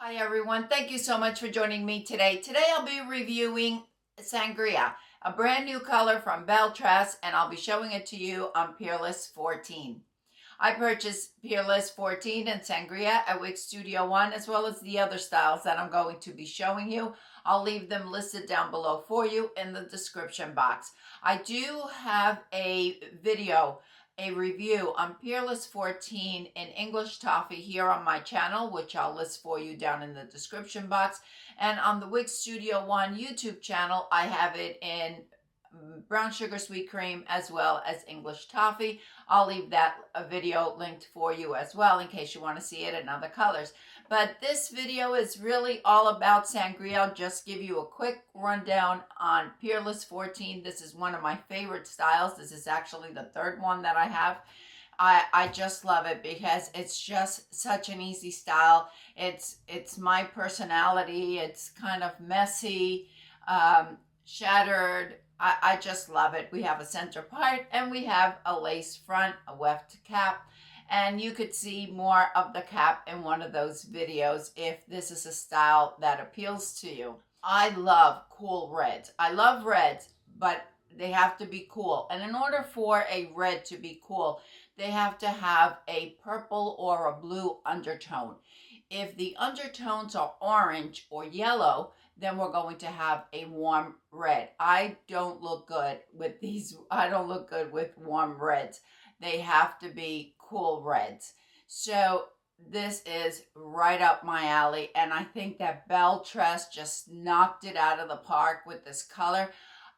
Hi everyone, thank you so much for joining me today. Today I'll be reviewing Sangria, a brand new color from Belle Tress, and I'll be showing it to you on Peerless 14. I purchased Peerless 14 and Sangria at Wig Studio One, as well as the other styles that I'm going to be showing you. I'll leave them listed down below for you in the description box. I do have a review on Peerless 14 in English Toffee here on my channel, which I'll list for you down in the description box. And on the Wig Studio One YouTube channel, I have it in brown sugar sweet cream as well as English Toffee. I'll leave that video linked for you as well in case you want to see it in other colors. But this video is really all about Sangria. I'll just give you a quick rundown on Peerless 14. This is one of my favorite styles. This is actually the third one that I have. I just love it because it's just such an easy style. It's my personality. It's kind of messy, shattered. I just love it. We have a center part and we have a lace front, a weft cap, and you could see more of the cap in one of those videos if this is a style that appeals to you. I love cool reds. I love reds, but they have to be cool. And in order for a red to be cool, they have to have a purple or a blue undertone. If the undertones are orange or yellow, then we're going to have a warm red. I don't look good with these. I don't look good with warm reds. They have to be cool reds. So this is right up my alley, and I think that Belle Tress just knocked it out of the park with this color.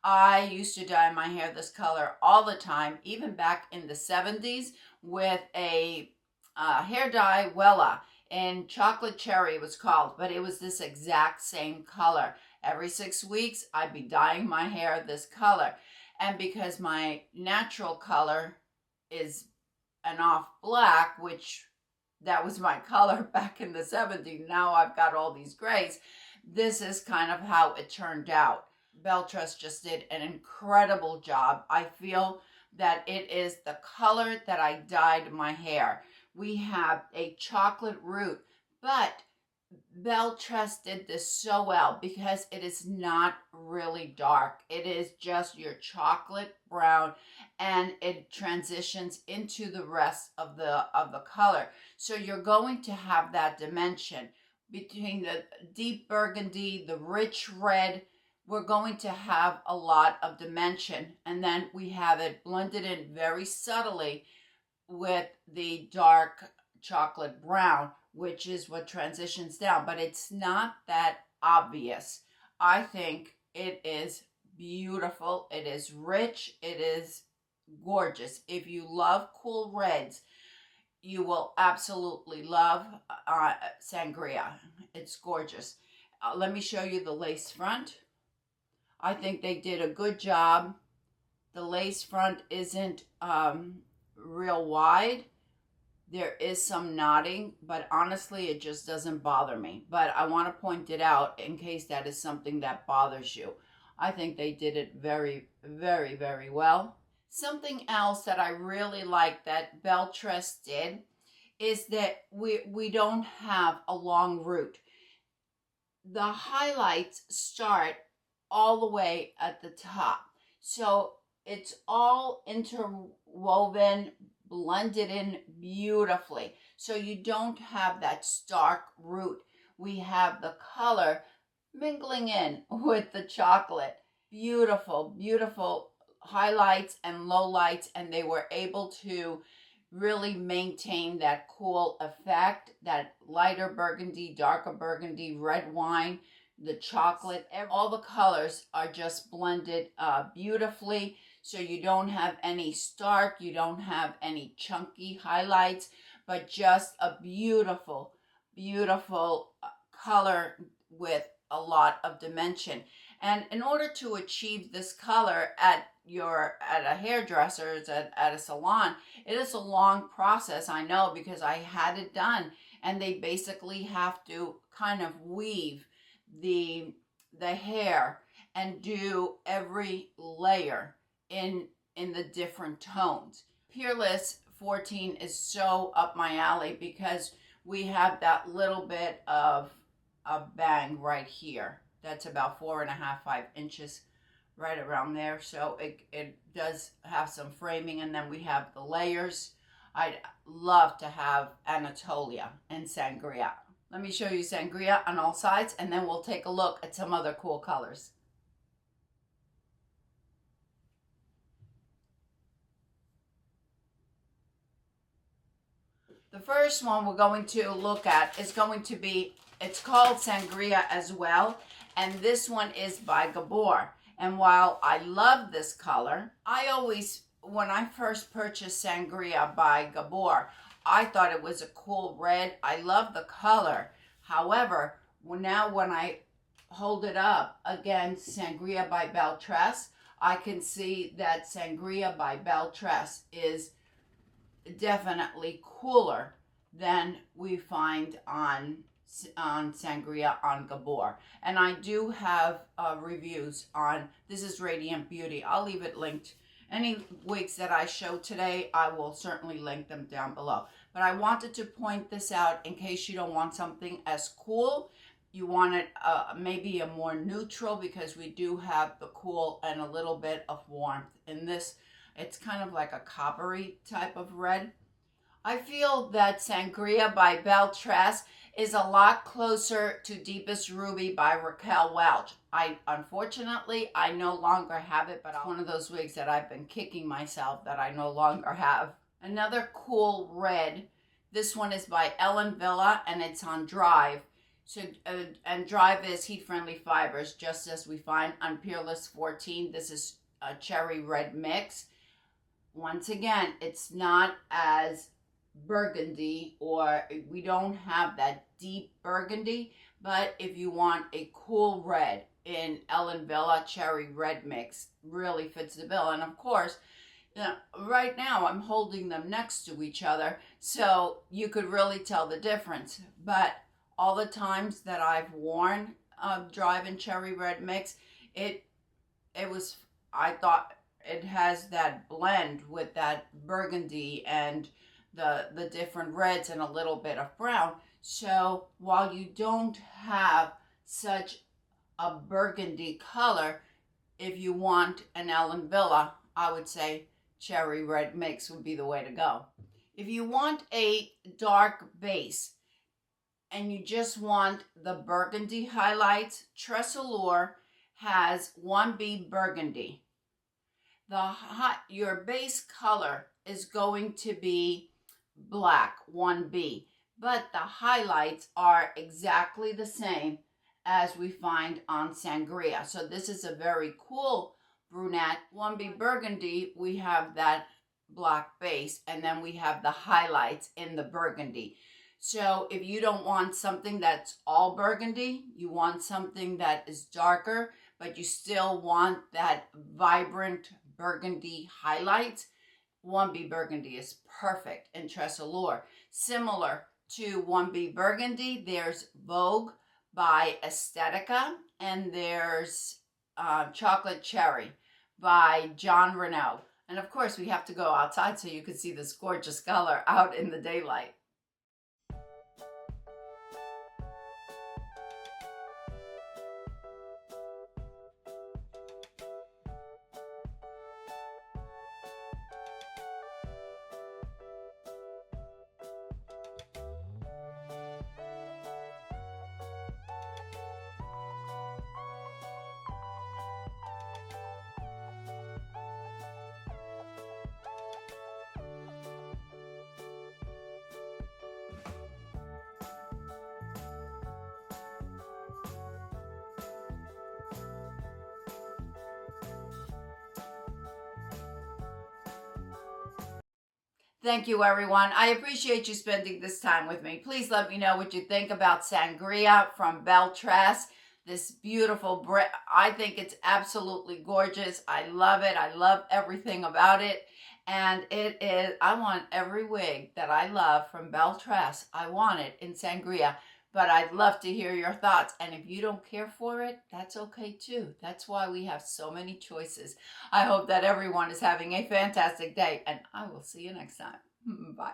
I used to dye my hair this color all the time, even back in the 70s with a hair dye, Wella, and chocolate cherry it was called, but it was this exact same color. Every 6 weeks I'd be dyeing my hair this color, and because my natural color is an off black, which that was my color back in the 70s, now I've got all these grays. This is kind of how it turned out. Belle Tress just did an incredible job. I feel that it is the color that I dyed my hair. We have a chocolate root, but Belle Tress did this so well because it is not really dark. It is just your chocolate brown, and it transitions into the rest of the color. So you're going to have that dimension between the deep burgundy, the rich red. We're going to have a lot of dimension, and then we have it blended in very subtly with the dark chocolate brown, which is what transitions down, but it's not that obvious. I think it is beautiful. It is rich. It is gorgeous. If you love cool reds, you will absolutely love Sangria. It's gorgeous. Let me show you the lace front. I think they did a good job. The lace front isn't real wide. There is some knotting, but honestly it just doesn't bother me. But I want to point it out in case that is something that bothers you. I think they did it very, very, very well. Something else that I really like that Belle Tress did is that we don't have a long root. The highlights start all the way at the top. So it's all interwoven, blended in beautifully. So you don't have that stark root. We have the color mingling in with the chocolate. Beautiful, beautiful highlights and lowlights, and they were able to really maintain that cool effect, that lighter burgundy, darker burgundy, red wine, the chocolate, all the colors are just blended beautifully. So you don't have any stark, you don't have any chunky highlights, but just a beautiful, beautiful color with a lot of dimension. And in order to achieve this color at a hairdresser's, at a salon, it is a long process, I know, because I had it done, and they basically have to kind of weave the hair and do every layer in the different tones. Peerless 14 is so up my alley because we have that little bit of a bang right here. That's about 4.5, 5 inches, right around there. So it does have some framing, and then we have the layers. I'd love to have Anatolia and Sangria. Let me show you Sangria on all sides, and then we'll take a look at some other cool colors. The first one we're going to look at is going to be, it's called Sangria as well, and this one is by Gabor. And while I love this color, I always, when I first purchased Sangria by Gabor, I thought it was a cool red. I love the color. However, now when I hold it up against Sangria by Belle Tress, I can see that Sangria by Belle Tress is definitely cooler than we find on Sangria on Gabor. And I do have reviews on, this is Radiant Beauty. I'll leave it linked. Any wigs that I show today, I will certainly link them down below. But I wanted to point this out in case you don't want something as cool. You want it maybe a more neutral, because we do have the cool and a little bit of warmth in this. It's kind of like a coppery type of red. I feel that Sangria by Belle Tress is a lot closer to Deepest Ruby by Raquel Welch. Unfortunately, I no longer have it, but it's one of those wigs that I've been kicking myself that I no longer have. Another cool red. This one is by Ellen Villa, and it's on Drive. So, and Drive is heat-friendly fibers, just as we find on Peerless 14. This is a cherry red mix. Once again, it's not as burgundy, or we don't have that deep burgundy, but if you want a cool red in Ellen Villa cherry red mix, really fits the bill. And of course, you know, right now I'm holding them next to each other, so you could really tell the difference. But all the times that I've worn Drive and cherry red mix, it was, I thought it has that blend with that burgundy and the different reds and a little bit of brown. So while you don't have such a burgundy color, if you want an Ellen Villa, I would say cherry red mix would be the way to go. If you want a dark base and you just want the burgundy highlights, Tress Allure has 1B burgundy. Your base color is going to be black, 1B, but the highlights are exactly the same as we find on Sangria. So this is a very cool brunette. 1B burgundy, we have that black base, and then we have the highlights in the burgundy. So if you don't want something that's all burgundy, you want something that is darker, but you still want that vibrant burgundy highlights, 1B burgundy is perfect in Tress Allure. Similar to 1B burgundy, there's Vogue by Aesthetica, and there's Chocolate Cherry by John Renaud. And of course, we have to go outside so you can see this gorgeous color out in the daylight. Thank you, everyone. I appreciate you spending this time with me. Please let me know what you think about Sangria from Belle Tress. This beautiful, I think it's absolutely gorgeous. I love it. I love everything about it. And it is, I want every wig that I love from Belle Tress. I want it in Sangria. But I'd love to hear your thoughts. And if you don't care for it, that's okay too. That's why we have so many choices. I hope that everyone is having a fantastic day, and I will see you next time. Bye.